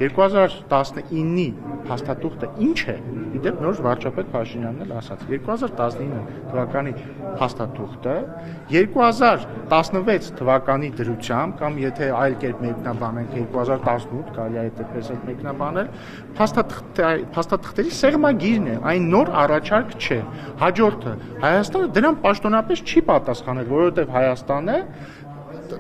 2019-ի փաստաթուղթը ինչ է, իդեպ նոր վարչապետ Փաշինյանն էլ ասաց, 2019 թվականի փաստաթուղթը 2016 թվականի դրությամբ կամ եթե այլ կերպ մեկնաբանենք 2018 կարելի է այդպես էլ մեկնաբանել, փաստաթղթերի սեղմագիրն է, այն նոր առաջարկ չէ։ Հաջորդը Հայաստանը դրան պաշտոնապես չի պատասխանել, որովհետև Հայաստանը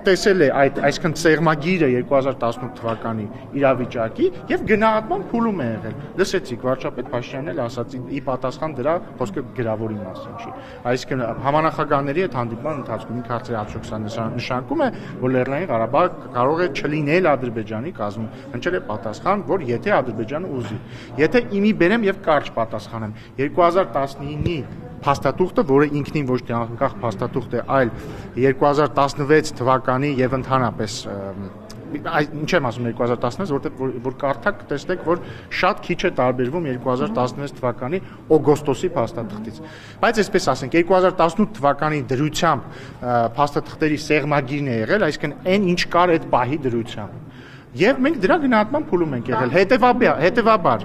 տեսել է այսքան սեղմագիրը 2018 թվականի իրավիճակի եւ գնահատման փուլում է եղել։ Լսեցիք, վարչապետ Փաշինյանն էլ ասաց ի պատասխան դրա խոսքը գրավորի մասին չի։ Այսինքն համանախագահների հետ հանդիպման ընթացքում ինքը հարցրի արդյոք սա նշանակում է, որ Լեռնային Ղարաբաղը կարող է չլինել Ադրբեջանի կազմում։ Հնչել է պատասխան, որ եթե Ադրբեջանը ուզի։ Եթե իմի բերեմ եւ կարճ պատասխանեմ, 2019-ի փաստաթուղթը, որը ինքնին ոչ թե անկախ փաստաթուղթ է, այլ 2016 թվականի եւ ընդհանրապես ինչ եմ ասում 2016, որտեղ որ կարդակ տեսնեք, որ շատ քիչ է տարբերվում 2016 թվականի օգոստոսի փաստաթղթից։ Բայց այսպես ասենք 2018 թվականի դրությամբ փաստաթղթերի սեղմագիրն է եղել, այսինքն այն ինչ կար այդ պահի դրությամբ։ Եվ մենք դրա գնահատման փուլում ենք եղել։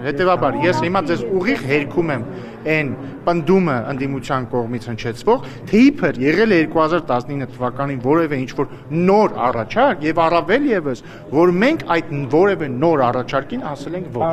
Հետևաբար ես հիմա ձեզ ուղիղ հերքում եմ այն պնդումը ընդդիմության կողմից հնչեցվող, թե իբր եղել է 2019 թվականին որևէ ինչ-որ նոր առաջարկ եւ առավել եւս, որ մենք այդ որևէ նոր առաջարկին ասել ենք ոչ։